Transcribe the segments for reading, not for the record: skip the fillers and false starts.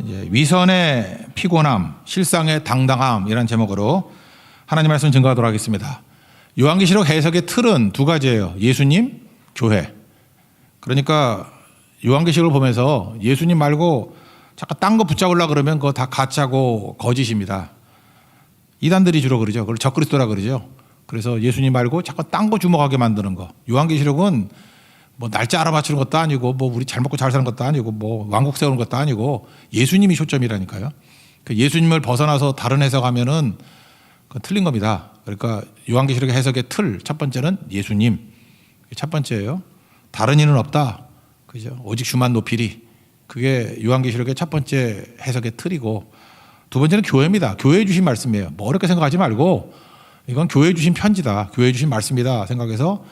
이제 위선의 피곤함, 실상의 당당함이라는 제목으로 하나님 말씀 증거하도록 하겠습니다. 요한계시록 해석의 틀은 두 가지예요. 예수님, 교회. 그러니까 요한계시록을 보면서 예수님 말고 잠깐 딴 거 붙잡으려고 그러면 그거 다 가짜고 거짓입니다. 이단들이 주로 그러죠. 그걸 적그리스도라 그러죠. 그래서 예수님 말고 잠깐 딴 거 주목하게 만드는 거. 요한계시록은 뭐 날짜 알아맞추는 것도 아니고 뭐 우리 잘 먹고 잘 사는 것도 아니고 뭐 왕국 세우는 것도 아니고 예수님이 초점이라니까요. 그 예수님을 벗어나서 다른 해석하면은 그건 틀린 겁니다. 그러니까 요한계시록의 해석의 틀 첫 번째는 예수님. 첫 번째예요. 다른 이는 없다. 그죠? 오직 주만 높이리. 그게 요한계시록의 첫 번째 해석의 틀이고, 두 번째는 교회입니다. 교회에 주신 말씀이에요. 뭐 어렵게 생각하지 말고 이건 교회에 주신 편지다. 교회에 주신 말씀이다 생각해서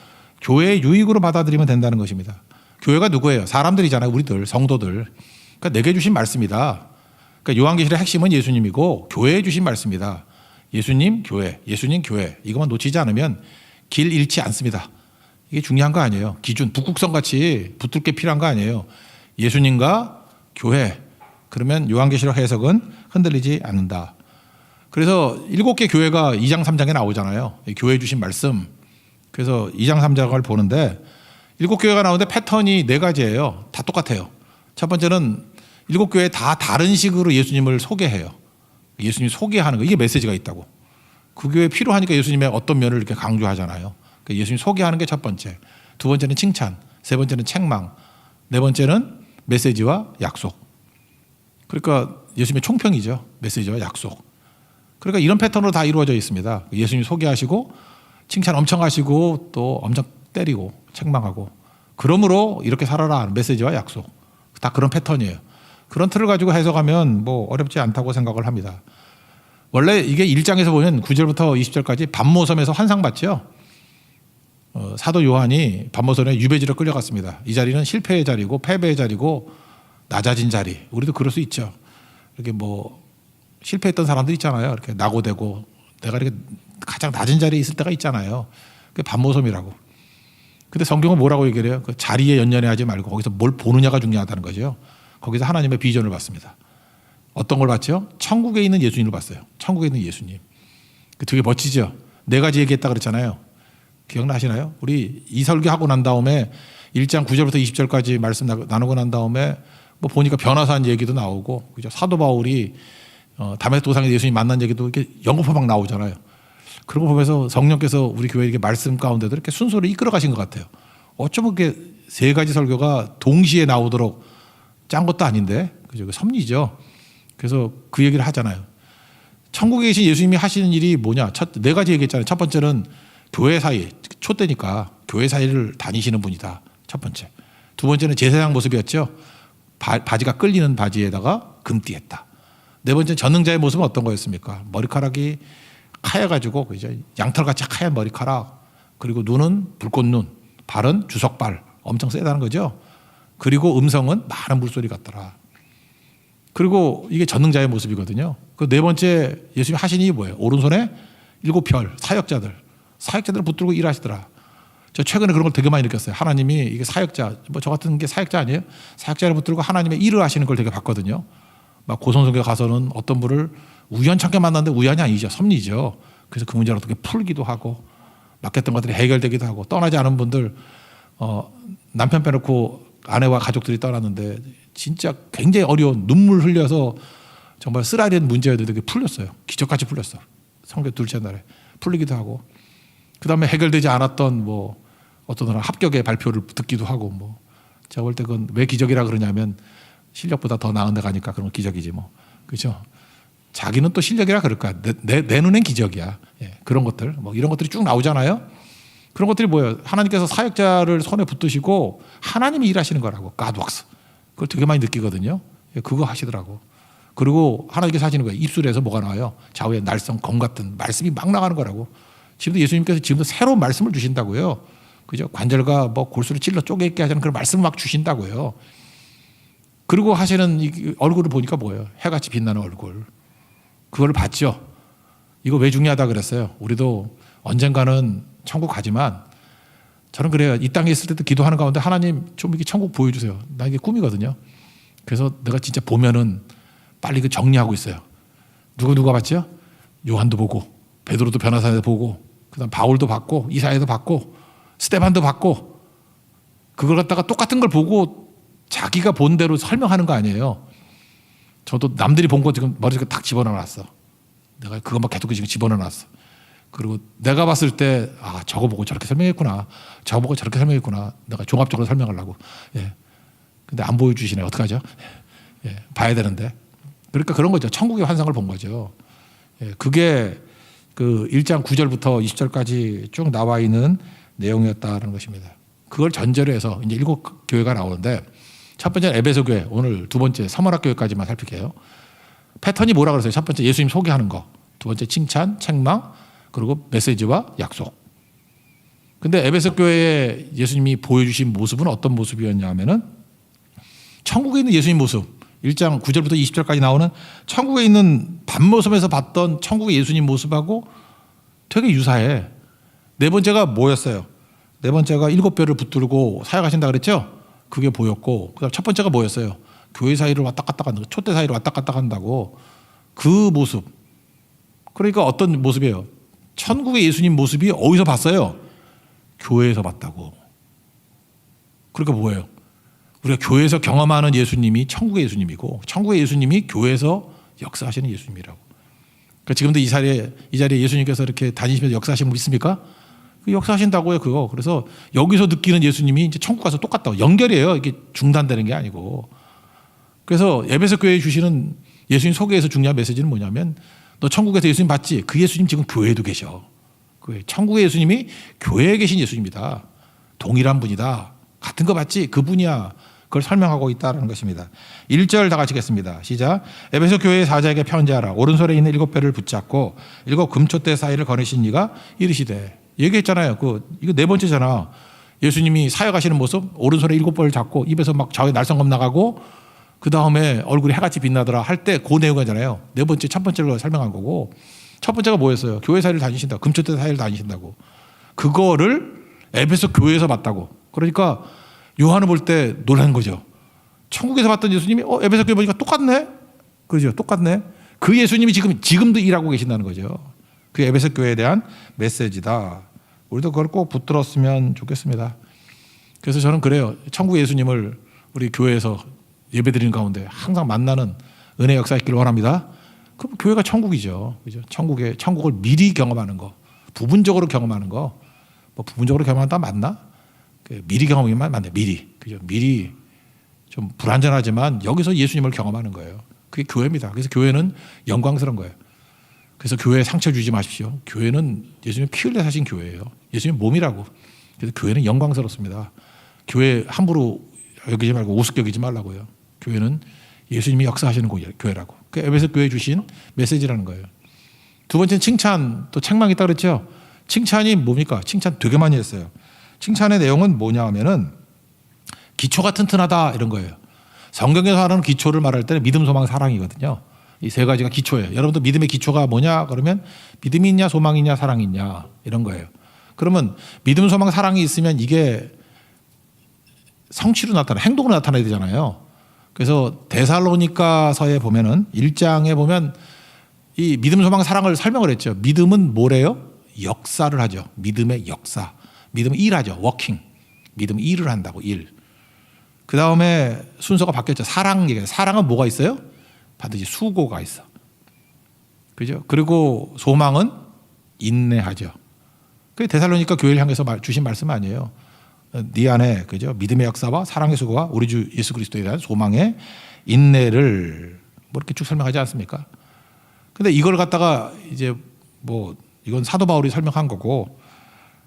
교회의 유익으로 받아들이면 된다는 것입니다. 교회가 누구예요? 사람들이잖아요. 우리들, 성도들. 그러니까 내게 주신 말씀이다. 그러니까 요한계시록의 핵심은 예수님이고 교회에 주신 말씀이다. 예수님, 교회, 예수님, 교회. 이것만 놓치지 않으면 길 잃지 않습니다. 이게 중요한 거 아니에요. 기준, 북극성 같이 붙을 게 필요한 거 아니에요. 예수님과 교회. 그러면 요한계시록 해석은 흔들리지 않는다. 그래서 7개 교회가 2장 3장에 나오잖아요. 교회에 주신 말씀. 그래서 2장 3장을 보는데 7교회가 나오는데 패턴이 4가지예요. 다 똑같아요. 첫 번째는 7교회 다 다른 식으로 예수님을 소개해요. 예수님 소개하는 거. 이게 메시지가 있다고. 그 교회에 필요하니까 예수님의 어떤 면을 이렇게 강조하잖아요. 그러니까 예수님 소개하는 게 첫 번째. 두 번째는 칭찬. 세 번째는 책망. 네 번째는 메시지와 약속. 그러니까 예수님의 총평이죠. 메시지와 약속. 그러니까 이런 패턴으로 다 이루어져 있습니다. 예수님 소개하시고 칭찬 엄청 하시고 또 엄청 때리고 책망하고, 그러므로 이렇게 살아라 하는 메시지와 약속. 다 그런 패턴이에요. 그런 틀을 가지고 해석하면 뭐 어렵지 않다고 생각을 합니다. 원래 이게 1장에서 보면 9절부터 20절까지 밤모섬에서 환상 봤죠. 사도 요한이 밤모섬에 유배지로 끌려갔습니다. 이 자리는 실패의 자리고 패배의 자리고 낮아진 자리. 우리도 그럴 수 있죠. 이렇게 뭐 실패했던 사람들 있잖아요. 이렇게 낙오되고 내가 이렇게 가장 낮은 자리에 있을 때가 있잖아요. 그게 밤모섬이라고. 근데 성경은 뭐라고 얘기를 해요? 그 자리에 연연해하지 말고 거기서 뭘 보느냐가 중요하다는 거죠. 거기서 하나님의 비전을 봤습니다. 어떤 걸 봤죠? 천국에 있는 예수님을 봤어요. 천국에 있는 예수님. 되게 멋지죠? 4가지 얘기했다 그랬잖아요. 기억나시나요? 우리 이 설교하고 난 다음에 1장 9절부터 20절까지 말씀 나누고 난 다음에 뭐 보니까 변화산 얘기도 나오고, 그죠? 사도 바울이 다메섹 도상에서 예수님 만난 얘기도 이렇게 연거푸 막 나오잖아요. 그런 거 보면서 성령께서 우리 교회 이렇게 말씀 가운데도 이렇게 순서를 이끌어 가신 것 같아요. 어쩌면 이렇게 3가지 설교가 동시에 나오도록 짠 것도 아닌데, 그죠? 섭리죠. 그래서 그 얘기를 하잖아요. 천국에 계신 예수님이 하시는 일이 뭐냐? 4가지 얘기했잖아요. 첫 번째는 교회 사이, 촛대니까 교회 사이를 다니시는 분이다. 첫 번째. 두 번째는 제사장 모습이었죠. 바지가 끌리는 바지에다가 금띠 했다. 네 번째는 전능자의 모습은 어떤 거였습니까? 머리카락이 하얘가지고, 그죠? 양털같이 하얀 머리카락, 그리고 눈은 불꽃눈, 발은 주석발, 엄청 세다는 거죠. 그리고 음성은 많은 물소리 같더라. 그리고 이게 전능자의 모습이거든요. 그 네 번째 예수님이 하신 일이 뭐예요? 오른손에 7별 사역자들을 붙들고 일하시더라. 저 최근에 그런 걸 되게 많이 느꼈어요. 하나님이 이게 사역자, 뭐 저 같은 게 사역자 아니에요? 사역자를 붙들고 하나님의 일을 하시는 걸 되게 봤거든요. 막 고선성교 가서는 어떤 분을 우연찮게 만났는데 우연이 아니죠. 섭리죠. 그래서 그 문제를 어떻게 풀기도 하고, 맡겼던 것들이 해결되기도 하고, 떠나지 않은 분들, 남편 빼놓고 아내와 가족들이 떠났는데 진짜 굉장히 어려운 눈물 흘려서 정말 쓰라린 문제였는데 그게 풀렸어요. 기적같이 풀렸어. 성교 둘째 날에 풀리기도 하고, 그 다음에 해결되지 않았던 뭐 어떤 사람 합격의 발표를 듣기도 하고, 뭐 제가 볼 때 그건 왜 기적이라 그러냐면 실력보다 더 나은 데 가니까 그런 기적이지 뭐. 그렇죠? 자기는 또 실력이라 그럴 거야. 내 눈엔 기적이야. 예, 그런 것들, 뭐 이런 것들이 쭉 나오잖아요. 그런 것들이 뭐예요? 하나님께서 사역자를 손에 붙드시고 하나님이 일하시는 거라고. God works. 그걸 되게 많이 느끼거든요. 예, 그거 하시더라고. 그리고 하나님께서 하시는 거예요. 입술에서 뭐가 나와요? 좌우에 날성 검 같은 말씀이 막 나가는 거라고. 지금도 예수님께서 지금도 새로운 말씀을 주신다고요. 그죠? 관절과 뭐 골수를 찔러 쪼개게 하자는 그런 말씀을 막 주신다고요. 그리고 하시는 이 얼굴을 보니까 뭐예요? 해같이 빛나는 얼굴. 그걸 봤죠. 이거 왜 중요하다 그랬어요? 우리도 언젠가는 천국 가지만, 저는 그래요. 이 땅에 있을 때도 기도하는 가운데 하나님 좀 이렇게 천국 보여주세요. 나 이게 꿈이거든요. 그래서 내가 진짜 보면은 빨리 그 정리하고 있어요. 누가 봤죠? 요한도 보고 베드로도 변호사도 보고 그다음 바울도 봤고 이사야도 봤고 스데반도 봤고 그걸 갖다가 똑같은 걸 보고 자기가 본 대로 설명하는 거 아니에요. 저도 남들이 본 거 지금 머릿속에 딱 집어넣어놨어. 내가 그것만 계속 지금 집어넣어놨어. 그리고 내가 봤을 때 저거 보고 저렇게 설명했구나. 저거 보고 저렇게 설명했구나. 내가 종합적으로 설명하려고. 예. 근데 안 보여주시네. 어떡하죠? 예. 봐야 되는데. 그러니까 그런 거죠. 천국의 환상을 본 거죠. 예. 그게 그 1장 9절부터 20절까지 쭉 나와 있는 내용이었다는 것입니다. 그걸 전제로 해서 이제 7교회가 나오는데 첫 번째는 에베소 교회, 오늘 두 번째 서머락 교회까지만 살필게요. 패턴이 뭐라 그랬어요? 첫 번째 예수님 소개하는 거, 두 번째 칭찬, 책망, 그리고 메시지와 약속. 근데 에베소 교회에 예수님이 보여주신 모습은 어떤 모습이었냐 하면은 천국에 있는 예수님 모습, 1장 9절부터 20절까지 나오는 천국에 있는 밤모습에서 봤던 천국의 예수님 모습하고 되게 유사해. 네 번째가 뭐였어요? 네 번째가 7뼈를 붙들고 사역하신다 그랬죠? 그게 보였고, 그다음 첫 번째가 뭐였어요? 교회 사이를 왔다 갔다 한다고, 촛대 사이를 왔다 갔다 한다고. 그 모습. 그러니까 어떤 모습이에요? 천국의 예수님 모습이 어디서 봤어요? 교회에서 봤다고. 그러니까 뭐예요? 우리가 교회에서 경험하는 예수님이 천국의 예수님이고 천국의 예수님이 교회에서 역사하시는 예수님이라고. 그러니까 지금도 이 자리에 예수님께서 이렇게 다니시면서 역사하시는 분 있습니까? 역사하신다고요, 그거. 그래서 여기서 느끼는 예수님이 이제 천국 가서 똑같다고. 연결이에요. 이게 중단되는 게 아니고. 그래서 에베소 교회에 주시는 예수님 소개에서 중요한 메시지는 뭐냐면 너 천국에서 예수님 봤지? 그 예수님 지금 교회에도 계셔. 천국의 예수님이 교회에 계신 예수님이다. 동일한 분이다. 같은 거 봤지? 그분이야. 그걸 설명하고 있다는 것입니다. 1절 다 같이 읽겠습니다. 시작. 에베소 교회의 사자에게 편지하라. 오른손에 있는 7뼈를 붙잡고 7 금촛대 사이를 거느신 이가 이르시되. 얘기했잖아요. 이거 네 번째잖아. 예수님이 사역하시는 모습, 오른손에 7뼈를 잡고 입에서 막 좌우에 날성검 나가고 그 다음에 얼굴이 해같이 빛나더라 할 때 그 내용이잖아요. 네 번째, 첫 번째로 설명한 거고 첫 번째가 뭐였어요? 교회 사이를 다니신다. 금초대 사이를 다니신다고. 그거를 에베소 교회에서 봤다고. 그러니까 요한을 볼 때 놀란 거죠. 천국에서 봤던 예수님이 에베소 교회 보니까 똑같네. 그죠? 똑같네. 그 예수님이 지금도 일하고 계신다는 거죠. 그게 에베소 교회에 대한 메시지다. 우리도 그걸 꼭 붙들었으면 좋겠습니다. 그래서 저는 그래요. 천국 예수님을 우리 교회에서 예배드리는 가운데 항상 만나는 은혜 역사 있기를 원합니다. 그럼 교회가 천국이죠. 그죠? 천국을 미리 경험하는 거, 부분적으로 경험하는 거, 뭐 부분적으로 경험한다 맞나? 미리 경험이면 맞네. 미리. 그죠? 미리 좀 불완전하지만 여기서 예수님을 경험하는 거예요. 그게 교회입니다. 그래서 교회는 영광스러운 거예요. 그래서 교회에 상처 주지 마십시오. 교회는 예수님 피 흘려 사신 교회예요. 예수님 몸이라고. 그래서 교회는 영광스럽습니다. 교회 함부로 여기지 말고 우습게 여기지 말라고요. 교회는 예수님이 역사하시는 교회라고. 그 에베소 교회에 주신 메시지라는 거예요. 두 번째는 칭찬, 또 책망이 있다고 그랬죠. 칭찬이 뭡니까? 칭찬 되게 많이 했어요. 칭찬의 내용은 뭐냐 하면은 기초가 튼튼하다 이런 거예요. 성경에서 하는 기초를 말할 때는 믿음, 소망, 사랑이거든요. 이 세 가지가 기초예요. 여러분도 믿음의 기초가 뭐냐? 그러면 믿음이 있냐, 소망이 있냐, 사랑이 있냐 이런 거예요. 그러면 믿음, 소망, 사랑이 있으면 이게 성취로 행동으로 나타나야 되잖아요. 그래서 데살로니가서에 보면은 1장에 보면 이 믿음, 소망, 사랑을 설명을 했죠. 믿음은 뭐래요? 역사를 하죠. 믿음의 역사. 믿음은 일하죠. 워킹. 믿음은 일을 한다고, 일. 그 다음에 순서가 바뀌었죠. 사랑 얘기해요. 사랑은 뭐가 있어요? 반드시 수고가 있어. 그죠? 그리고 소망은 인내하죠. 그게 데살로니가 교회를 향해서 주신 말씀 아니에요. 네 안에 그죠? 믿음의 역사와 사랑의 수고와 우리 주 예수 그리스도에 대한 소망의 인내를 뭐 이렇게 쭉 설명하지 않습니까? 근데 이걸 갖다가 이제 뭐 이건 사도 바울이 설명한 거고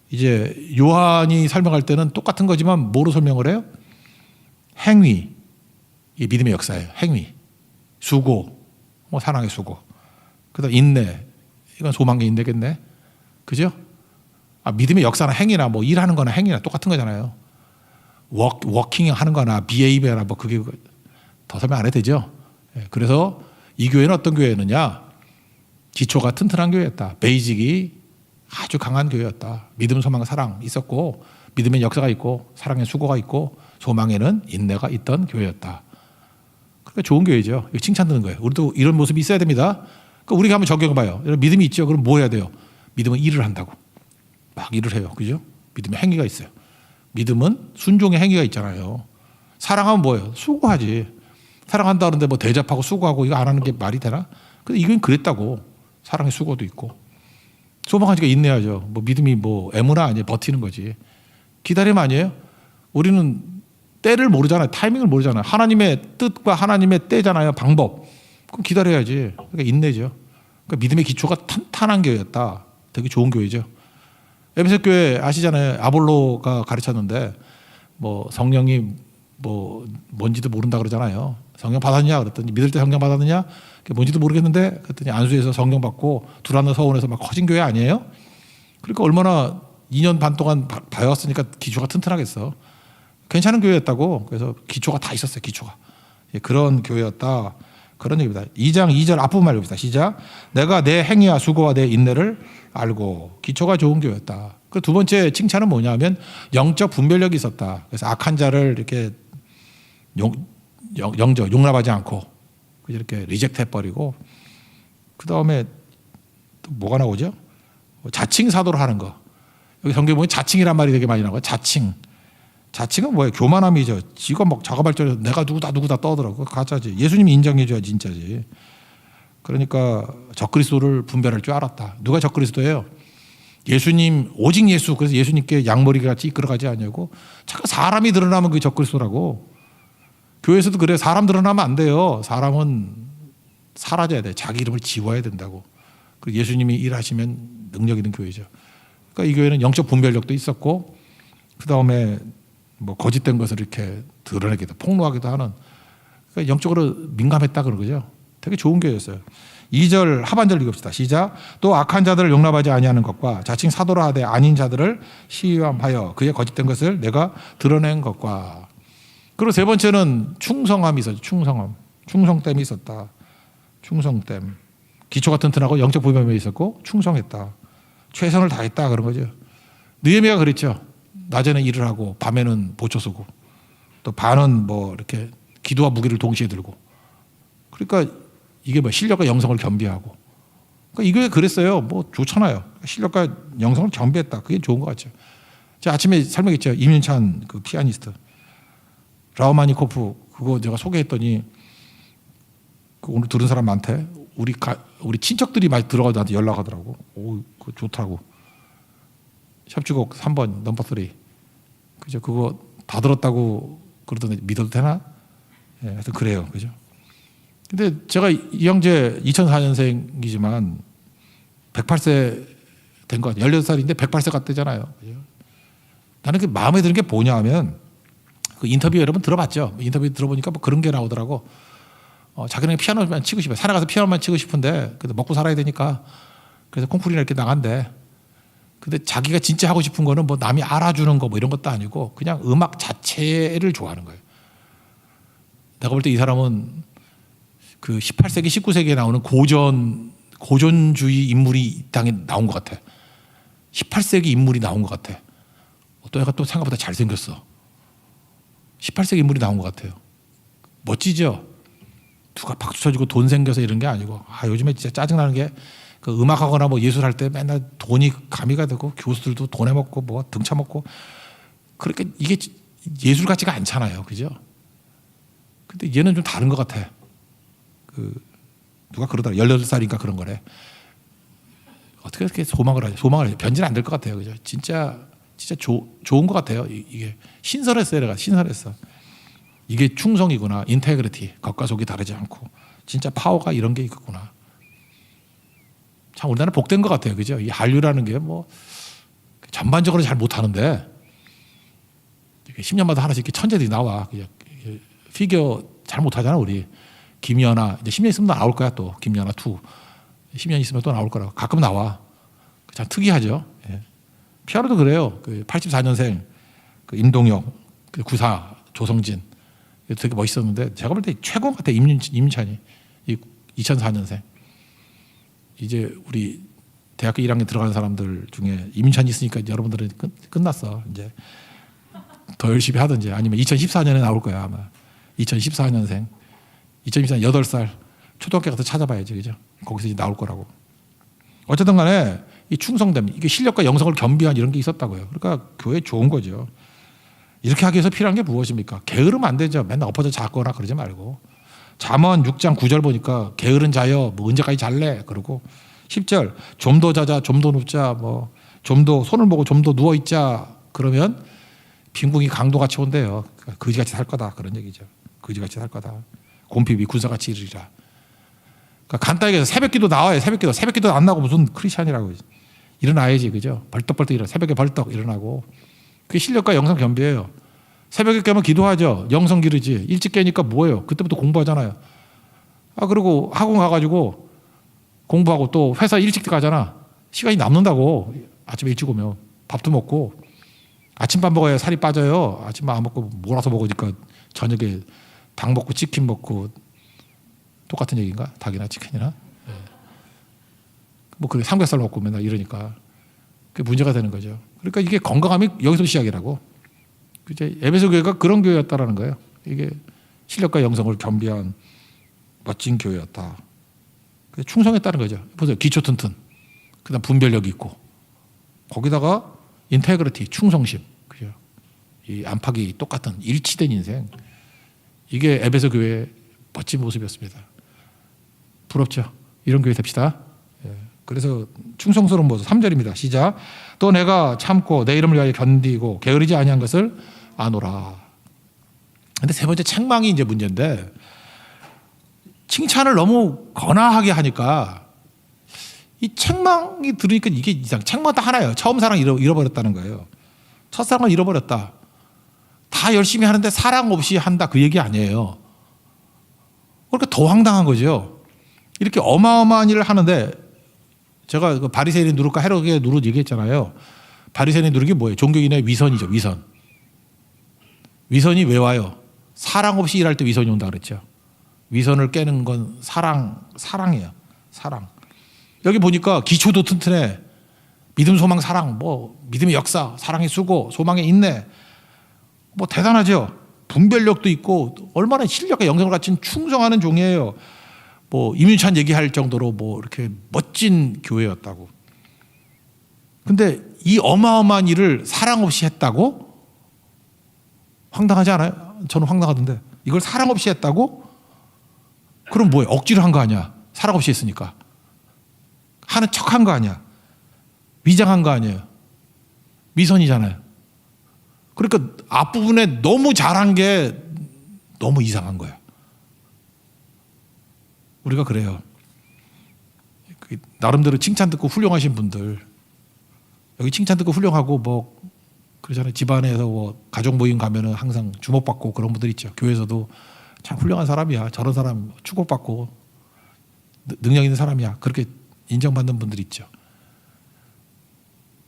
이제 요한이 설명할 때는 똑같은 거지만 뭐로 설명을 해요? 행위. 이 믿음의 역사예요. 행위. 수고. 뭐 사랑의 수고. 그다음 인내. 이건 소망의 인내겠네. 그죠? 믿음의 역사나 행위나 뭐 일하는 거나 행위나 똑같은 거잖아요. 워킹 하는 거나 비헤이비어나 뭐 그게 더 설명 안 해도 되죠. 그래서 이 교회는 어떤 교회였느냐? 기초가 튼튼한 교회였다. 베이직이 아주 강한 교회였다. 믿음, 소망, 사랑 있었고 믿음의 역사가 있고 사랑의 수고가 있고 소망에는 인내가 있던 교회였다. 그러니까 좋은 교회죠. 칭찬 듣는 거예요. 우리도 이런 모습이 있어야 됩니다. 그러니까 우리가 한번 적용해봐요. 이런 믿음이 있죠. 그럼 뭐 해야 돼요? 믿음은 일을 한다고. 막 일을 해요. 그죠? 믿음의 행위가 있어요. 믿음은 순종의 행위가 있잖아요. 사랑하면 뭐예요? 수고하지. 사랑한다 그러는데 뭐 대접하고 수고하고 이거 안 하는 게 말이 되나? 근데 이건 그랬다고. 사랑의 수고도 있고. 소망하니까 인내하죠. 뭐 믿음이 뭐 애무나 아니에요. 버티는 거지. 기다림 아니에요? 우리는 때를 모르잖아요. 타이밍을 모르잖아요. 하나님의 뜻과 하나님의 때잖아요. 방법. 그럼 기다려야지. 그러니까 인내죠. 그러니까 믿음의 기초가 탄탄한 교회였다. 되게 좋은 교회죠. 에베소 교회 아시잖아요. 아볼로가 가르쳤는데 뭐 성령이 뭐 뭔지도 모른다 그러잖아요. 성령 받았냐 그랬더니 믿을 때 성령 받았느냐 뭔지도 모르겠는데 그랬더니 안수에서 성령 받고 두란노 서원에서 막 커진 교회 아니에요? 그러니까 얼마나 2년 반 동안 배웠으니까 기초가 튼튼하겠어. 괜찮은 교회였다고. 그래서 기초가 다 있었어요. 기초가. 그런 교회였다. 그런 얘기입니다. 2장 2절 앞부분만 읽읍시다. 시작. 내가 내 행위와 수고와 내 인내를 알고 기초가 좋은 교회였다. 그 두 번째 칭찬은 뭐냐면 영적 분별력이 있었다. 그래서 악한 자를 이렇게 용납하지 않고 이렇게 리젝트 해버리고 그 다음에 또 뭐가 나오죠? 자칭 사도를 하는 거. 여기 성경에 보면 자칭이란 말이 되게 많이 나와요. 자칭. 자칭은 뭐예요? 교만함이죠. 지가 막 자가발전해서 내가 누구다 떠들어. 가짜지. 예수님이 인정해줘야 진짜지. 그러니까 적그리스도를 분별할 줄 알았다. 누가 적그리스도예요? 예수님, 오직 예수. 그래서 예수님께 양머리 같이 이끌어가지 않냐고. 잠깐 사람이 드러나면 그게 적그리스도라고. 교회에서도 그래요. 사람 드러나면 안 돼요. 사람은 사라져야 돼. 자기 이름을 지워야 된다고. 그리고 예수님이 일하시면 능력 있는 교회죠. 그러니까 이 교회는 영적 분별력도 있었고 그 다음에 뭐 거짓된 것을 이렇게 드러내기도 폭로하기도 하는 그러니까 영적으로 민감했다 그런 거죠. 되게 좋은 교회였어요. 2절 하반절 읽읍시다. 시작. 또 악한 자들을 용납하지 아니하는 것과 자칭 사도라 하되 아닌 자들을 시험하여 그의 거짓된 것을 내가 드러낸 것과 그리고 세 번째는 충성함이 있었죠. 충성됨이 있었다. 충성됨. 기초가 튼튼하고 영적 분별력이 있었고 충성했다. 최선을 다했다 그런 거죠. 느헤미야가 그랬죠. 낮에는 일을 하고 밤에는 보초 쓰고 또 반은 뭐 이렇게 기도와 무기를 동시에 들고 그러니까 이게 뭐 실력과 영성을 겸비하고 그러니까 이게 그랬어요. 뭐 좋잖아요. 실력과 영성을 겸비했다. 그게 좋은 것 같죠. 제가 아침에 설명했죠. 임윤찬 그 피아니스트 라우마니코프 그거 제가 소개했더니 그 오늘 들은 사람 많대. 우리 친척들이 많이 들어가서 나한테 연락하더라고. 오, 그거 좋다고. 협주곡 3번 넘버 3. 그죠? 그거 다 들었다고 그러던데 믿어도 되나? 예, 하여튼 그래요. 그죠? 근데 제가 이 형제 2004년생이지만 108세 된 거 같아요. 18살인데 108세 같대잖아요. 그죠? 나는 그 마음에 드는 게 뭐냐 하면 그 인터뷰 여러분 들어봤죠? 인터뷰 들어보니까 뭐 그런 게 나오더라고. 자기는 피아노만 치고 싶어요. 산에 가서 피아노만 치고 싶은데 그래도 먹고 살아야 되니까 그래서 콩쿠르나 이렇게 나간대. 근데 자기가 진짜 하고 싶은 거는 뭐 남이 알아주는 거 뭐 이런 것도 아니고 그냥 음악 자체를 좋아하는 거예요. 내가 볼 때 이 사람은 그 18세기, 19세기에 나오는 고전주의 인물이 이 땅에 나온 것 같아. 18세기 인물이 나온 것 같아. 또 애가 또 생각보다 잘생겼어. 18세기 인물이 나온 것 같아요. 멋지죠? 누가 박수 쳐주고 돈 생겨서 이런 게 아니고 요즘에 진짜 짜증나는 게 그 음악하거나 뭐 예술할 때 맨날 돈이 가미가 되고 교수들도 돈에 먹고 뭐 등차 먹고 그러니까 이게 예술 같지가 않잖아요. 그죠? 근데 얘는 좀 다른 것 같아. 누가 그러더라. 18살인가 그런 거래. 어떻게 그렇게 소망을 하죠? 변질은 안 될 것 같아요. 그죠? 진짜 좋은 것 같아요. 이게 신선했어요. 내가 신선했어. 이게 충성이구나. 인테그리티. 겉과 속이 다르지 않고 진짜 파워가 이런 게 있구나. 참 우리나라 복된 것 같아요. 그죠? 이 한류라는 게 뭐 전반적으로 잘 못하는데 10년마다 하나씩 이렇게 천재들이 나와. 피겨 잘 못하잖아 우리. 김연아 이제 10년 있으면 나올 거야 또. 김연아 2 10년 있으면 또 나올 거라고. 가끔 나와. 참 특이하죠. 예. 피아노도 그래요. 84년생 임동혁 94 조성진 되게 멋있었는데 제가 볼 때 최고 같아. 임윤찬이 2004년생. 이제 우리 대학교 1학년 들어가는 사람들 중에 임윤찬이 있으니까 여러분들은 끝났어. 이제 더 열심히 하든지 아니면 2014년에 나올 거야 아마. 2014년생 2024년 8살 초등학교 가서 찾아봐야지, 그죠? 거기서 이제 나올 거라고. 어쨌든 간에 이 충성됨, 이게 실력과 영성을 겸비한 이런 게 있었다고요. 그러니까 교회 좋은 거죠. 이렇게 하기 위해서 필요한 게 무엇입니까? 게으르면 안 되죠. 맨날 엎어져 자거나 그러지 말고. 잠언 6장 9절 보니까 게으른 자여 뭐 언제까지 잘래? 그러고 10절 좀 더 자자, 좀 더 눕자, 뭐 좀 더 손을 보고 좀 더 누워 있자. 그러면 빈궁이 강도같이 온대요. 그러니까 거지같이 살 거다 그런 얘기죠. 거지같이 살 거다. 곰핍이 군사같이 이르리라. 그러니까 간단하게 해서 새벽기도 나와요. 새벽기도 안 나고 무슨 크리스찬이라고. 일어나야지, 그죠? 벌떡벌떡 일어나. 새벽에 벌떡 일어나고. 그게 실력과 영성 겸비예요. 새벽에 깨면 기도하죠. 영성 기르지. 일찍 깨니까 뭐예요? 그때부터 공부하잖아요. 그리고 학원 가가지고 공부하고 또 회사 일찍 가잖아. 시간이 남는다고. 아침에 일찍 오면 밥도 먹고. 아침밥 먹어야 살이 빠져요. 아침밥 안 먹고 몰아서 먹으니까 저녁에 닭 먹고 치킨 먹고 똑같은 얘기인가? 닭이나 치킨이나? 네. 뭐 그래 삼겹살 먹고 맨날 이러니까 그게 문제가 되는 거죠. 그러니까 이게 건강함이 여기서 시작이라고. 이제 에베소 교회가 그런 교회였다라는 거예요. 이게 실력과 영성을 겸비한 멋진 교회였다. 충성했다는 거죠. 보세요. 기초 튼튼. 그다음 분별력이 있고 거기다가 인테그리티, 충성심. 그죠? 이 안팎이 똑같은 일치된 인생. 이게 에베소 교회의 멋진 모습이었습니다. 부럽죠? 이런 교회 됩시다. 그래서 충성스러운 모습 3절입니다. 시작. 또 내가 참고 내 이름을 위하여 견디고 게으르지 아니한 것을 아노라. 근데 세 번째 책망이 이제 문제인데 칭찬을 너무 거나하게 하니까 이 책망이 들으니까 이게 이상. 책망 다 하나예요. 처음 사랑 잃어버렸다는 거예요. 첫사랑을 잃어버렸다. 다 열심히 하는데 사랑 없이 한다 그 얘기 아니에요. 그러니까 더 황당한 거죠. 이렇게 어마어마한 일을 하는데 제가 그 바리새인의 누룩과 헤롯의 누룩 얘기했잖아요. 바리새인의 누룩이 뭐예요? 종교인의 위선이죠. 위선. 위선이 왜 와요? 사랑 없이 일할 때 위선이 온다 그랬죠. 위선을 깨는 건 사랑이에요. 사랑. 여기 보니까 기초도 튼튼해. 믿음, 소망, 사랑, 뭐 믿음의 역사, 사랑의 수고, 소망의 인내, 뭐 대단하죠. 분별력도 있고 얼마나 실력과 영성을 갖춘 충성하는 종이에요. 뭐 이민찬 얘기할 정도로 뭐 이렇게 멋진 교회였다고. 근데 이 어마어마한 일을 사랑 없이 했다고? 황당하지 않아요? 저는 황당하던데. 이걸 사랑 없이 했다고? 그럼 뭐예요? 억지로 한 거 아니야? 사랑 없이 했으니까. 하는 척한 거 아니야? 위장한 거 아니에요? 위선이잖아요. 그러니까 앞부분에 너무 잘한 게 너무 이상한 거야. 우리가 그래요. 나름대로 칭찬 듣고 훌륭하신 분들, 여기 칭찬 듣고 훌륭하고 뭐 그러잖아요. 집안에서 뭐 가족 모임 가면은 항상 주목받고 그런 분들 있죠. 교회에서도 참 훌륭한 사람이야. 저런 사람 축복받고 능력 있는 사람이야. 그렇게 인정받는 분들이 있죠.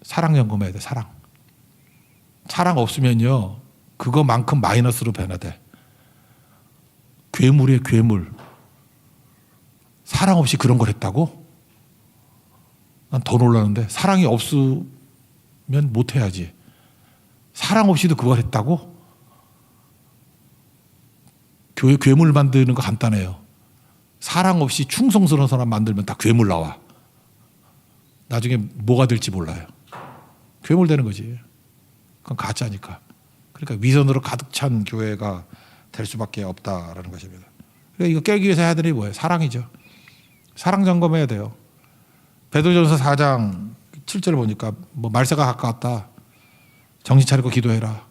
사랑 점검해야 돼. 사랑. 사랑 없으면요 그거만큼 마이너스로 변화돼. 괴물이에요. 괴물. 사랑 없이 그런 걸 했다고? 난 더 놀라는데 사랑이 없으면 못해야지. 사랑 없이도 그걸 했다고? 교회 괴물 만드는 거 간단해요. 사랑 없이 충성스러운 사람 만들면 다 괴물 나와. 나중에 뭐가 될지 몰라요. 괴물 되는 거지. 그건 가짜니까. 그러니까 위선으로 가득 찬 교회가 될 수밖에 없다라는 것입니다. 그러니까 이거 깨기 위해서 해야 되는 게 뭐예요? 사랑이죠. 사랑 점검해야 돼요. 베드로전서 4장 7절 보니까 뭐 말세가 가까웠다. 정신 차리고 기도해라.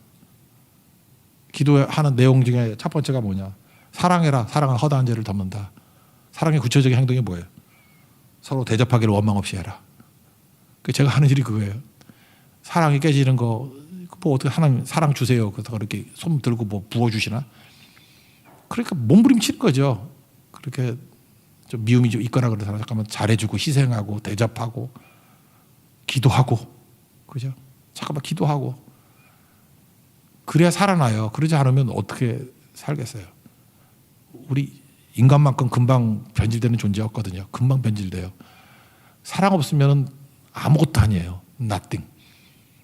기도하는 내용 중에 첫 번째가 뭐냐? 사랑해라. 사랑은 허다한 죄를 덮는다. 사랑의 구체적인 행동이 뭐예요? 서로 대접하기를 원망 없이 해라. 제가 하는 일이 그거예요. 사랑이 깨지는 거, 뭐 어떻게 하나님 사랑 주세요. 그래서 그렇게 손 들고 뭐 부어주시나? 그러니까 몸부림치는 거죠. 그렇게 좀 미움이 좀 있거나 그러잖아요. 잠깐만 잘해주고 희생하고 대접하고 기도하고, 그죠? 잠깐만 기도하고. 그래야 살아나요. 그러지 않으면 어떻게 살겠어요? 우리 인간만큼 금방 변질되는 존재였거든요. 금방 변질돼요. 사랑 없으면 아무것도 아니에요. nothing.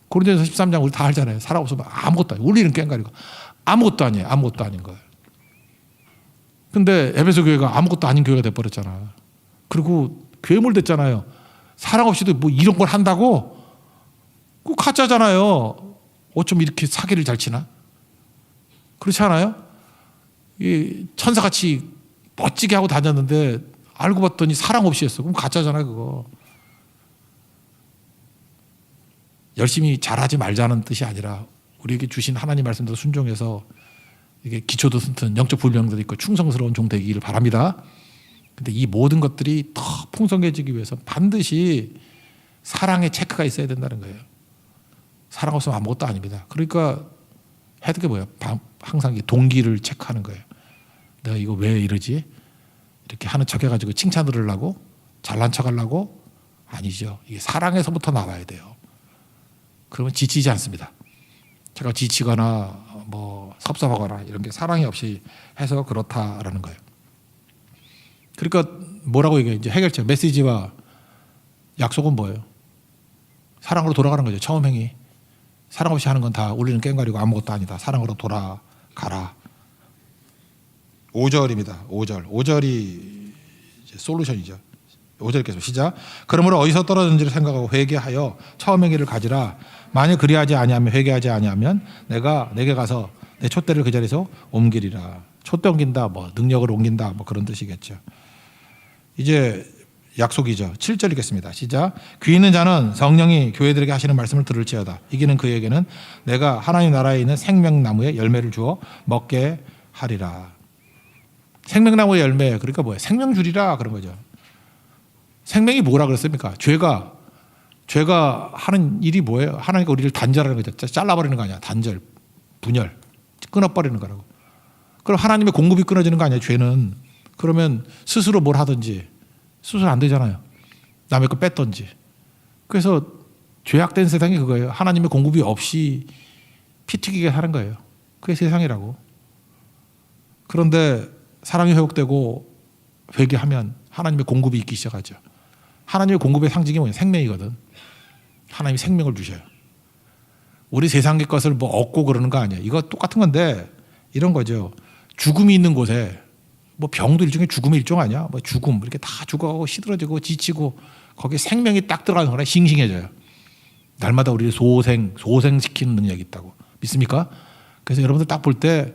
고린도전서 13장 우리 다 알잖아요. 사랑 없으면 아무것도 아니에요. 울리는 깽가리고 아무것도 아니에요. 아무것도 아닌 거예요. 근데 에베소 교회가 아무것도 아닌 교회가 돼버렸잖아. 그리고 괴물 됐잖아요. 사랑 없이도 뭐 이런 걸 한다고? 그 가짜잖아요. 어쩜 이렇게 사기를 잘 치나? 그렇지 않아요? 이 천사같이 멋지게 하고 다녔는데 알고 봤더니 사랑 없이 했어. 그럼 가짜잖아요, 그거. 열심히 잘하지 말자는 뜻이 아니라 우리에게 주신 하나님 말씀대로 순종해서 이게 기초도 튼튼 영적 불명도 있고 충성스러운 종 되기를 바랍니다. 근데 이 모든 것들이 더 풍성해지기 위해서 반드시 사랑의 체크가 있어야 된다는 거예요. 사랑 없으면 아무것도 아닙니다. 그러니까 해야 될 게 뭐예요? 항상 동기를 체크하는 거예요. 내가 이거 왜 이러지? 이렇게 하는 척 해가지고 칭찬 들으려고? 잘난 척 하려고? 아니죠. 이게 사랑에서부터 나와야 돼요. 그러면 지치지 않습니다. 제가 지치거나 뭐 섭섭하거나 이런 게 사랑이 없이 해서 그렇다라는 거예요. 그러니까 뭐라고 얘기해요? 이제 해결책, 메시지와 약속은 뭐예요? 사랑으로 돌아가는 거죠. 처음 행위. 사랑 없이 하는 건 다 우리는 깽가리고 아무것도 아니다. 사랑으로 돌아가라. 5절입니다. 5절. 5절이 이제 솔루션이죠. 5절 계속 시작. 그러므로 어디서 떨어졌는지를 생각하고 회개하여 처음 행위를 가지라. 만일 그리하지 아니하면 회개하지 아니하면 내가 내게 가서 내 촛대를 그 자리에서 옮기리라. 촛대 옮긴다, 뭐 능력을 옮긴다, 뭐 그런 뜻이겠죠. 이제 약속이죠. 7절 읽겠습니다. 시작. 귀 있는 자는 성령이 교회들에게 하시는 말씀을 들을지어다. 이기는 그에게는 내가 하나님 나라에 있는 생명나무의 열매를 주어 먹게 하리라. 생명나무의 열매, 그러니까 뭐예요? 생명 주리라 그런 거죠. 생명이 뭐라 그랬습니까? 죄가 하는 일이 뭐예요? 하나님과 우리를 단절하는 거죠. 잘라버리는 거 아니야. 단절, 분열, 끊어버리는 거라고. 그럼 하나님의 공급이 끊어지는 거 아니에요? 죄는. 그러면 스스로 뭘 하든지 스스로 안 되잖아요. 남의 거 뺐든지. 그래서 죄악된 세상이 그거예요. 하나님의 공급이 없이 피 튀기게 하는 거예요. 그게 세상이라고. 그런데 사랑이 회복되고 회개하면 하나님의 공급이 있기 시작하죠. 하나님의 공급의 상징이 뭐냐? 생명이거든. 하나님이 생명을 주셔요. 우리 세상의 것을 뭐 얻고 그러는 거 아니에요. 이거 똑같은 건데 이런 거죠. 죽음이 있는 곳에 뭐 병도 일종의 죽음의 일종 아니야? 뭐 죽음 이렇게 다 죽어가고 시들어지고 지치고 거기에 생명이 딱 들어가는 거라 싱싱해져요. 날마다 우리를 소생시키는 능력이 있다고 믿습니까? 그래서 여러분들 딱 볼 때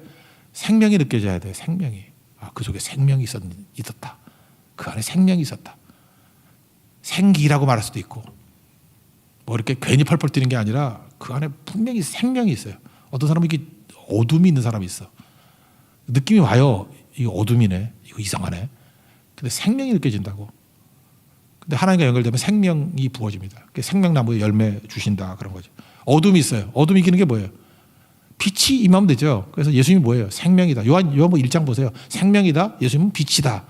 생명이 느껴져야 돼요. 생명이. 아, 그 속에 생명이 있었다. 그 안에 생명이 있었다. 생기라고 말할 수도 있고 뭐 이렇게 괜히 펄펄 뛰는 게 아니라 그 안에 분명히 생명이 있어요. 어떤 사람은 이게 어둠이 있는 사람이 있어. 느낌이 와요. 이거 어둠이네. 이거 이상하네. 근데 생명이 느껴진다고. 근데 하나님과 연결되면 생명이 부어집니다. 생명나무의 열매 주신다 그런 거죠. 어둠이 있어요. 어둠이 이기는 게 뭐예요? 빛이 임하면 되죠. 그래서 예수님이 뭐예요? 생명이다. 요한복음 1장 보세요. 생명이다. 예수님은 빛이다.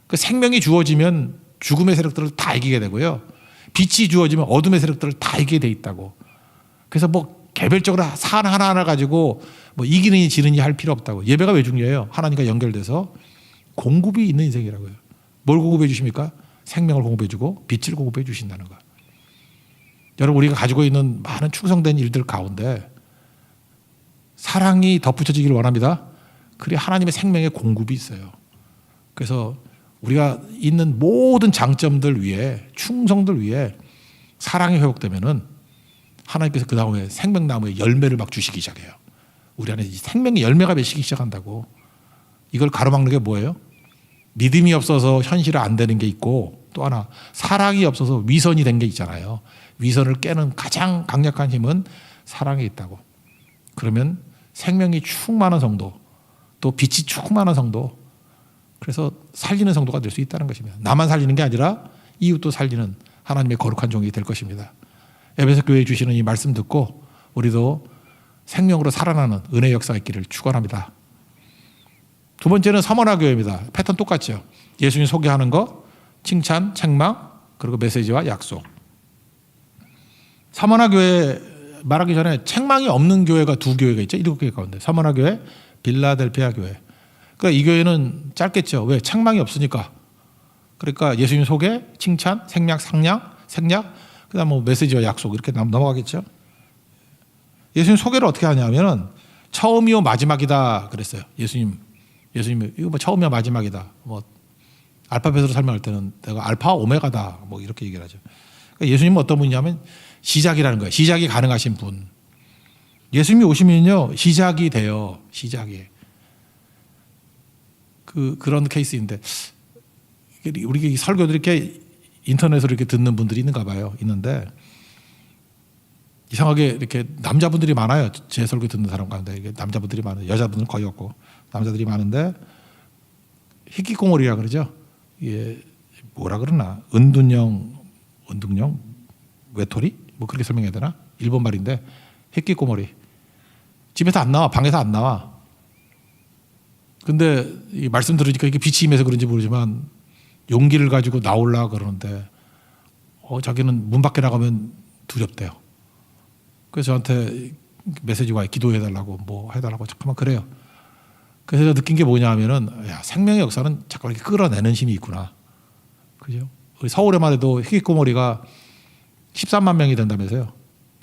그 생명이 주어지면 죽음의 세력들을 다 이기게 되고요. 빛이 주어지면 어둠의 세력들을 다 이기게 돼 있다고. 그래서 뭐 개별적으로 사안 하나하나 가지고 뭐 이기느니 지느니 할 필요 없다고. 예배가 왜 중요해요? 하나님과 연결돼서 공급이 있는 인생이라고요. 뭘 공급해 주십니까? 생명을 공급해 주고 빛을 공급해 주신다는 거. 여러분 우리가 가지고 있는 많은 충성된 일들 가운데 사랑이 덧붙여지기를 원합니다. 그래 하나님의 생명의 공급이 있어요. 그래서 우리가 있는 모든 장점들 위에 충성들 위에 사랑이 회복되면은 하나님께서 그 다음에 생명나무의 열매를 막 주시기 시작해요. 우리 안에 생명의 열매가 맺히기 시작한다고. 이걸 가로막는 게 뭐예요? 믿음이 없어서 현실이 안 되는 게 있고 또 하나 사랑이 없어서 위선이 된 게 있잖아요. 위선을 깨는 가장 강력한 힘은 사랑에 있다고. 그러면 생명이 충만한 성도 또 빛이 충만한 성도 그래서 살리는 성도가 될 수 있다는 것입니다. 나만 살리는 게 아니라 이웃도 살리는 하나님의 거룩한 종이 될 것입니다. 에베소 교회에 주시는 이 말씀 듣고 우리도 생명으로 살아나는 은혜 역사가 있기를 축원합니다. 두 번째는 서머나 교회입니다. 패턴 똑같죠. 예수님 소개하는 거, 칭찬, 책망, 그리고 메시지와 약속. 서머나 교회 말하기 전에 책망이 없는 교회가 두 교회가 있죠. 7개 가운데. 서머나 교회, 빌라델피아 교회. 그러니까 이 교회는 짧겠죠. 왜? 책망이 없으니까. 그러니까 예수님 소개, 칭찬, 생략, 그다음 뭐 메시지와 약속 이렇게 넘어가겠죠. 예수님 소개를 어떻게 하냐면은 처음이요 마지막이다 그랬어요. 예수님 예수님이 이거 뭐 처음이야 마지막이다. 뭐 알파벳으로 설명할 때는 내가 알파 오메가다. 뭐 이렇게 얘기를 하죠. 그러니까 예수님은 어떤 분이냐면 시작이라는 거예요. 시작이 가능하신 분. 예수님이 오시면요 시작이 돼요. 시작이. 그런 케이스인데 우리 설교들 이렇게 인터넷으로 이렇게 듣는 분들이 있는가 봐요. 있는데 이상하게 이렇게 남자분들이 많아요. 제 설교 듣는 사람 가운데 이게 남자분들이 많아요. 여자분은 거의 없고 남자들이 많은데 희귀꽁어리라 그러죠. 예, 뭐라 그러나 은둔형 외톨이 뭐 그렇게 설명해야 되나? 일본 말인데 희귀꽁어리. 집에서 안 나와, 방에서 안 나와. 근데 이 말씀 들으니까 이게 빛이 임해서 그런지 모르지만 용기를 가지고 나오려고 그러는데 자기는 문 밖에 나가면 두렵대요. 그래서 저한테 메시지가 와요. 기도해달라고 뭐 해달라고 잠깐만 그래요. 그래서 제가 느낀 게 뭐냐 하면은 야, 생명의 역사는 자꾸 이렇게 끌어내는 힘이 있구나. 그죠? 우리 서울에만 해도 희귀꼬머리가 13만 명이 된다면서요.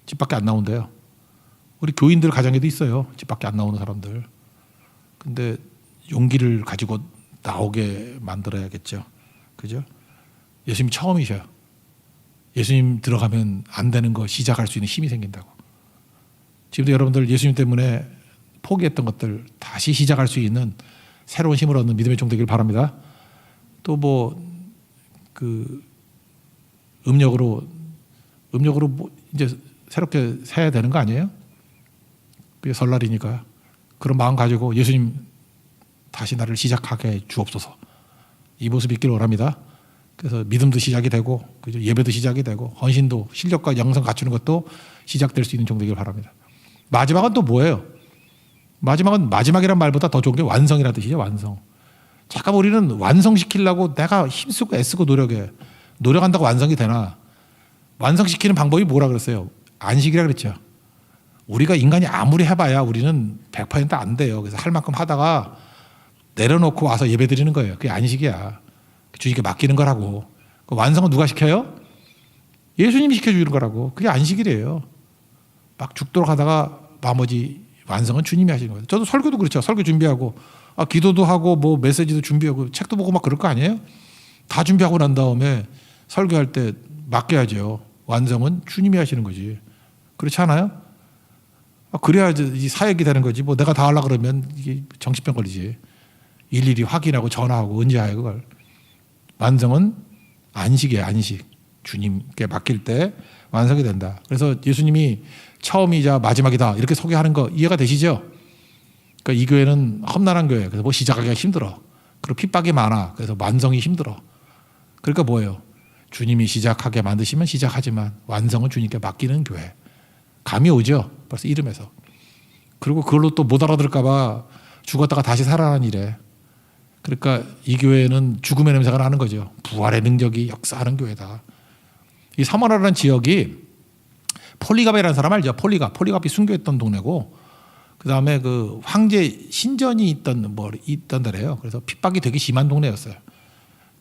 집 밖에 안 나온대요. 우리 교인들 가정에도 있어요. 집 밖에 안 나오는 사람들. 근데 용기를 가지고 나오게 만들어야겠죠. 그죠? 예수님 처음이셔요. 예수님 들어가면 안 되는 거 시작할 수 있는 힘이 생긴다고. 지금도 여러분들 예수님 때문에 포기했던 것들 다시 시작할 수 있는 새로운 힘을 얻는 믿음의 종 되길 바랍니다. 또 뭐 그 음력으로 뭐 이제 새롭게 새야 되는 거 아니에요? 그게 설날이니까 그런 마음 가지고 예수님 다시 나를 시작하게 해 주옵소서. 이 모습이 있기를 원합니다. 그래서 믿음도 시작이 되고 그죠? 예배도 시작이 되고 헌신도 실력과 영성 갖추는 것도 시작될 수 있는 종 되길 바랍니다. 마지막은 또 뭐예요? 마지막은 마지막이란 말보다 더 좋은 게 완성이라는 뜻이죠. 완성. 잠깐 우리는 완성시키려고 내가 힘쓰고 애쓰고 노력한다고 완성이 되나? 완성시키는 방법이 뭐라 그랬어요? 안식이라 그랬죠. 우리가 인간이 아무리 해봐야 우리는 100%안 돼요. 그래서 할 만큼 하다가 내려놓고 와서 예배 드리는 거예요. 그게 안식이야. 주님께 맡기는 거라고. 그 완성은 누가 시켜요? 예수님이 시켜주는 거라고. 그게 안식이래요. 막 죽도록 하다가 나머지 완성은 주님이 하시는 거예요. 저도 설교도 그렇죠. 설교 준비하고 기도도 하고 뭐 메시지도 준비하고 책도 보고 막 그럴 거 아니에요? 다 준비하고 난 다음에 설교할 때 맡겨야죠. 완성은 주님이 하시는 거지. 그렇지 않아요? 그래야 이 사역이 되는 거지. 뭐 내가 다 하려고 그러면 이게 정신병 걸리지. 일일이 확인하고 전화하고 언제 해요 그걸. 완성은 안식이에요. 안식. 주님께 맡길 때 완성이 된다. 그래서 예수님이 처음이자 마지막이다 이렇게 소개하는 거 이해가 되시죠? 그러니까 이 교회는 험난한 교회예요. 그래서 뭐 시작하기가 힘들어. 그리고 핍박이 많아. 그래서 완성이 힘들어. 그러니까 뭐예요? 주님이 시작하게 만드시면 시작하지만 완성은 주님께 맡기는 교회. 감이 오죠? 벌써 이름에서. 그리고 그걸로 또 못 알아들을까 봐 죽었다가 다시 살아나는 일에. 그러니까 이 교회는 죽음의 냄새가 나는 거죠. 부활의 능력이 역사하는 교회다. 이 사마라라는 지역이 폴리갑이라는 사람 알죠? 폴리갑이 순교했던 동네고 그 다음에 그 황제 신전이 있던 데래요. 그래서 핍박이 되게 심한 동네였어요.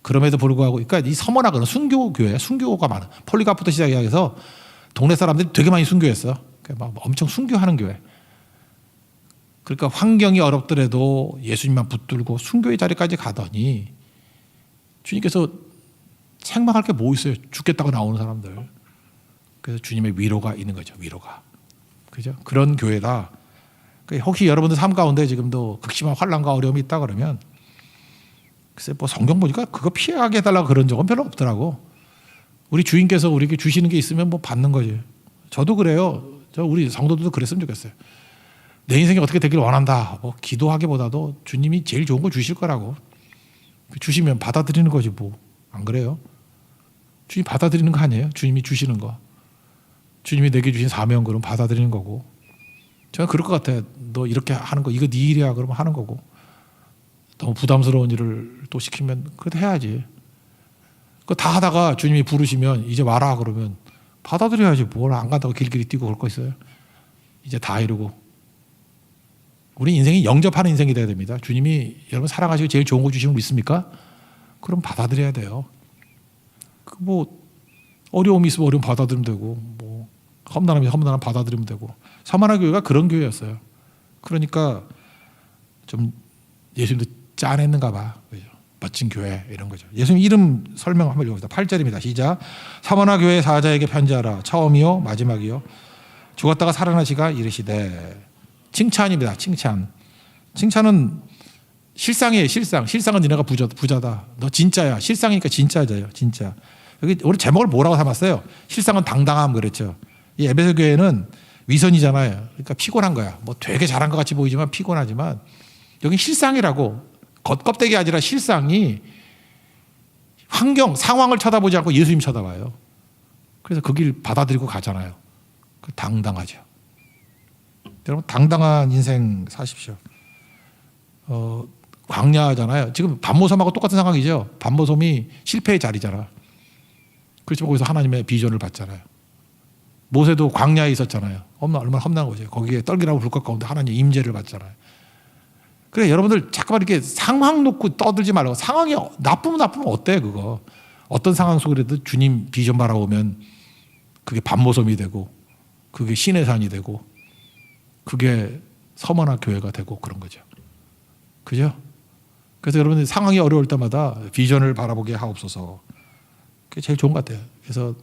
그럼에도 불구하고, 그러니까 이 서머나그는 순교교회, 순교가 많아. 폴리갑부터 시작해서 동네 사람들이 되게 많이 순교했어. 그러니까 막 엄청 순교하는 교회. 그러니까 환경이 어렵더라도 예수님만 붙들고 순교의 자리까지 가더니 주님께서 생각할 게 뭐 있어요? 죽겠다고 나오는 사람들. 그래서 주님의 위로가 있는 거죠. 위로가. 그죠? 그런 교회다. 혹시 여러분들 삶 가운데 지금도 극심한 환난과 어려움이 있다 그러면 글쎄 뭐 성경 보니까 그거 피하게 해달라고 그런 적은 별로 없더라고. 우리 주인께서 우리에게 주시는 게 있으면 뭐 받는 거지. 저도 그래요. 우리 성도들도 그랬으면 좋겠어요. 내 인생이 어떻게 되길 원한다. 뭐 기도하기보다도 주님이 제일 좋은 거 주실 거라고. 주시면 받아들이는 거지 뭐. 안 그래요? 주님 받아들이는 거 아니에요? 주님이 주시는 거. 주님이 내게 주신 사명 그럼 받아들이는 거고. 저는 그럴 것 같아요. 너 이렇게 하는 거 이거 네 일이야 그러면 하는 거고. 너무 부담스러운 일을 또 시키면 그래도 해야지. 그거 다 하다가 주님이 부르시면 이제 와라 그러면 받아들여야지. 뭘 안 간다고 길길이 뛰고 그럴 거 있어요. 이제 다 이루고. 우리 인생이 영접하는 인생이 돼야 됩니다. 주님이 여러분 사랑하시고 제일 좋은 거 주시면 믿습니까? 그럼 받아들여야 돼요. 뭐 어려움이 있으면 어려움 받아들이면 되고 뭐 험난함이 험난함 받아들이면 되고. 사마나 교회가 그런 교회였어요. 그러니까 좀 예수님도 짠했는가 봐. 그죠? 멋진 교회 이런 거죠. 예수님 이름 설명 한번 읽어봅시다. 8절입니다. 시작. 서머나 교회 사자에게 편지하라. 처음이요 마지막이요 죽었다가 살아나시가 이르시되. 칭찬입니다. 칭찬. 칭찬은 실상이에요. 실상은 니네가 부자다. 너 진짜야. 실상이니까 진짜죠. 진짜. 여기 우리 제목을 뭐라고 삼았어요? 실상은 당당함 그랬죠. 이 에베소 교회는 위선이잖아요. 그러니까 피곤한 거야. 뭐 되게 잘한 것 같이 보이지만 피곤하지만 여기 실상이라고. 겉껍데기 아니라 실상이 환경, 상황을 쳐다보지 않고 예수님 쳐다봐요. 그래서 그 길 받아들이고 가잖아요. 당당하죠. 여러분 당당한 인생 사십시오. 광야잖아요. 지금 반모섬하고 똑같은 상황이죠. 반모섬이 실패의 자리잖아. 그렇지만 거기서 하나님의 비전을 받잖아요. 모세도 광야에 있었잖아요. 얼마나 험난한 거죠. 거기에 떨기나무 불꽃 가운데 하나님 임재를 받잖아요. 그래 여러분들 잠깐만 이렇게 상황 놓고 떠들지 말고 상황이 나쁘면 어때 그거. 어떤 상황 속에라도 주님 비전 바라보면 그게 반모섬이 되고 그게 신의 산이 되고 그게 서머나 교회가 되고 그런 거죠. 그죠? 그래서 여러분들 상황이 어려울 때마다 비전을 바라보게 하옵소서. 그게 제일 좋은 것 같아요. 그래서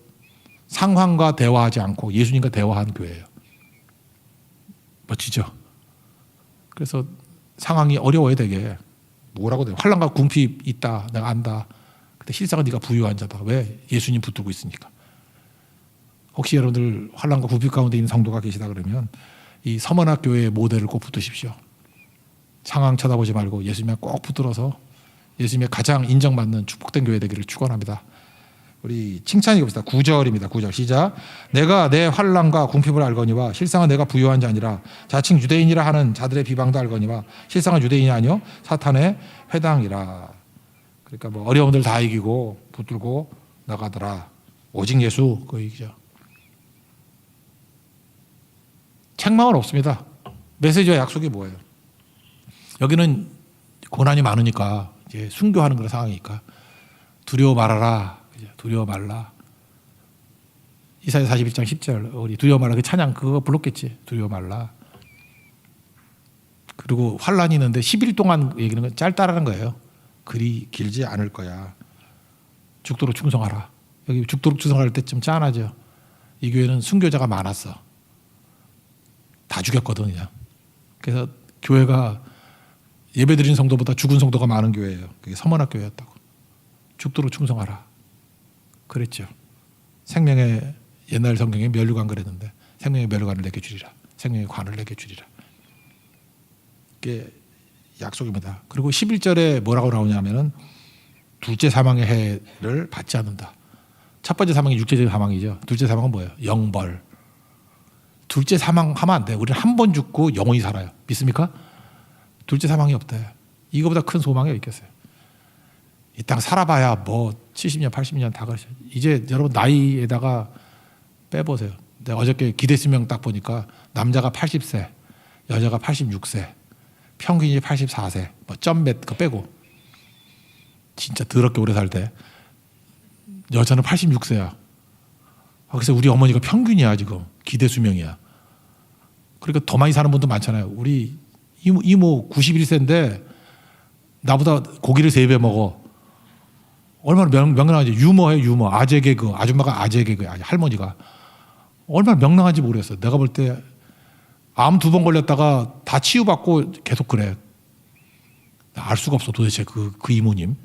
상황과 대화하지 않고 예수님과 대화한 교회예요. 멋지죠? 그래서 상황이 어려워야 되게 뭐라고 돼요? 환난과 궁핍 있다. 내가 안다. 근데 실상은 네가 부유한 자다. 왜? 예수님 붙들고 있으니까. 혹시 여러분들 환난과 궁핍 가운데 있는 성도가 계시다 그러면 이 서머나 교회의 모델을 꼭 붙드십시오. 상황 쳐다보지 말고 예수님에 꼭 붙들어서 예수님의 가장 인정받는 축복된 교회 되기를 축원합니다. 우리 칭찬 읽읍시다. 9절입니다. 9절 시작. 내가 내 환난과 궁핍을 알거니와 실상은 내가 부유한 자니라. 자칭 유대인이라 하는 자들의 비방도 알거니와 실상은 유대인이 아니요 사탄의 회당이라. 그러니까 뭐 어려움들 다 이기고 붙들고 나가더라. 오직 예수 그 얘기죠. 책망은 없습니다. 메시지와 약속이 뭐예요? 여기는 고난이 많으니까 이제 순교하는 그런 상황이니까 두려워 말아라. 두려워 말라. 이사야 41장 10절 우리 두려워 말라 그 찬양 그거 불렀겠지. 두려워 말라. 그리고 환란이 있는데 10일 동안 얘기는 건 짧다라는 거예요. 그리 길지 않을 거야. 죽도록 충성하라. 여기 죽도록 충성할 때 좀 짠하죠. 이 교회는 순교자가 많았어. 다 죽였거든 그냥. 그래서 교회가 예배드린 성도보다 죽은 성도가 많은 교회예요. 그게 서머나 교회였다고. 죽도록 충성하라. 그랬죠. 생명의 옛날 성경에 면류관 그랬는데 생명의 면류관을 내게 주리라. 생명의 관을 내게 주리라. 이게 약속입니다. 그리고 11절에 뭐라고 나오냐면은 둘째 사망의 해를 받지 않는다. 첫 번째 사망이 육체적인 사망이죠. 둘째 사망은 뭐예요? 영벌. 둘째 사망하면 안 돼. 우리는 한 번 죽고 영원히 살아요. 믿습니까? 둘째 사망이 없대. 이거보다 큰 소망이 있겠어요. 이 땅 살아봐야 뭐 70년, 80년 다 그러죠. 이제 여러분 나이에다가 빼보세요. 내가 어저께 기대수명 딱 보니까 남자가 80세, 여자가 86세, 평균이 84세, 뭐 점 몇 거 빼고 진짜 더럽게 오래 살 때 여자는 86세야. 그래서 우리 어머니가 평균이야 지금 기대수명이야. 그러니까 더 많이 사는 분도 많잖아요. 우리 이모 91세인데 나보다 고기를 3배 먹어. 얼마나 명랑하지. 유머해 유머. 아재 개그. 아줌마가 아재 개그. 아니 할머니가. 얼마나 명랑한지 모르겠어요. 내가 볼 때 암 2번 걸렸다가 다 치유받고 계속 그래. 알 수가 없어 도대체 그 이모님.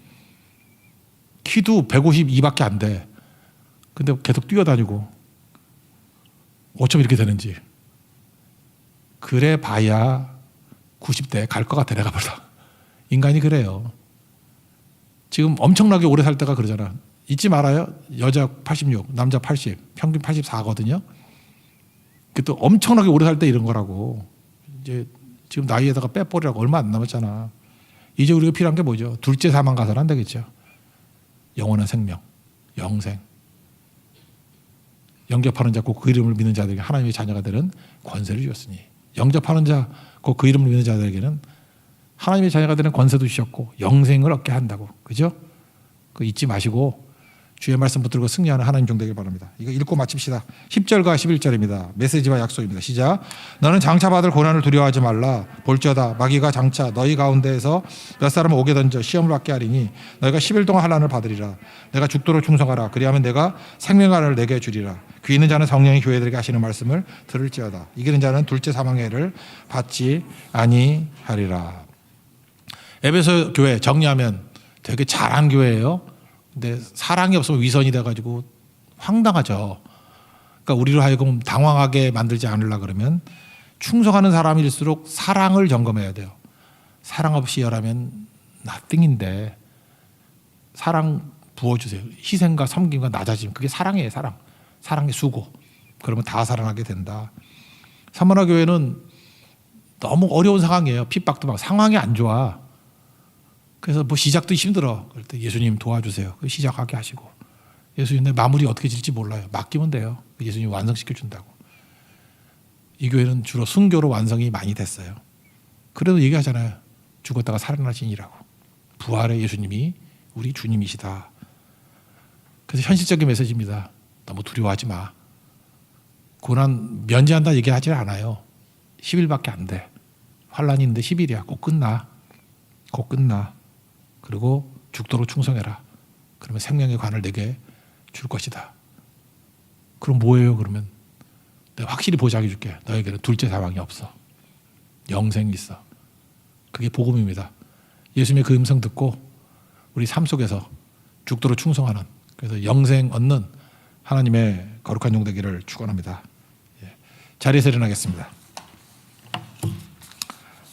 키도 152밖에 안 돼. 근데 계속 뛰어다니고. 어쩜 이렇게 되는지. 그래 봐야 90대 갈 것 같아 내가 보다. 인간이 그래요. 지금 엄청나게 오래 살 때가 그러잖아. 잊지 말아요. 여자 86, 남자 80, 평균 84거든요. 그 또 엄청나게 오래 살 때 이런 거라고. 이제 지금 나이에다가 빼버리라고 얼마 안 남았잖아. 이제 우리가 필요한 게 뭐죠? 둘째 사망 가서는 안 되겠죠. 영원한 생명, 영생. 영접하는 자, 곧 그 이름을 믿는 자들에게 하나님의 자녀가 되는 권세를 주셨으니 영접하는 자, 곧 그 이름을 믿는 자들에게는 하나님의 자녀가 되는 권세도 주셨고 영생을 얻게 한다고. 그죠? 그 잊지 마시고 주의 말씀 붙들고 승리하는 하나님 종 되길 바랍니다. 이거 읽고 마칩시다. 10절과 11절입니다. 메시지와 약속입니다. 시작. 너는 장차 받을 고난을 두려워하지 말라. 볼지어다 마귀가 장차 너희 가운데에서 몇 사람을 오게 던져 시험을 받게 하리니 너희가 10일 동안 환난을 받으리라. 내가 죽도록 충성하라. 그리하면 내가 생명관을 내게 주리라. 귀 있는 자는 성령이 교회들에게 하시는 말씀을 들을지어다. 이기는 자는 둘째 사망의 해를 받지 아니하리라. 에베소 교회 정리하면 되게 잘한 교회예요. 근데 사랑이 없으면 위선이 돼가지고 황당하죠. 그러니까 우리로 하여금 당황하게 만들지 않으려 그러면 충성하는 사람일수록 사랑을 점검해야 돼요. 사랑 없이 열하면 nothing인데 사랑 부어주세요. 희생과 섬김과 낮아짐, 그게 사랑이에요. 사랑의 수고. 그러면 다 사랑하게 된다. 사모나 교회는 너무 어려운 상황이에요. 핍박도 막 상황이 안 좋아. 그래서 뭐 시작도 힘들어. 그럴 때 예수님 도와주세요. 시작하게 하시고. 예수님 내 마무리 어떻게 질지 몰라요. 맡기면 돼요. 예수님 완성시켜 준다고. 이 교회는 주로 순교로 완성이 많이 됐어요. 그래도 얘기하잖아요. 죽었다가 살아나신이라고. 부활의 예수님이 우리 주님이시다. 그래서 현실적인 메시지입니다. 너무 두려워하지 마. 고난 면제한다 얘기하지 않아요. 10일밖에 안 돼. 환란이 있는데 10일이야. 곧 끝나. 곧 끝나. 그리고 죽도록 충성해라. 그러면 생명의 관을 내게 줄 것이다. 그럼 뭐예요? 그러면 내가 확실히 보장해 줄게. 너에게는 둘째 사망이 없어. 영생이 있어. 그게 복음입니다. 예수님의 그 음성 듣고 우리 삶 속에서 죽도록 충성하는, 그래서 영생 얻는 하나님의 거룩한 종 되기를 축원합니다. 자리에서 일어나겠습니다.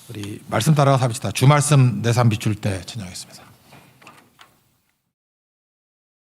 우리 말씀 따라가서 합시다. 주 말씀 내 삶 비출 때 찬양하겠습니다.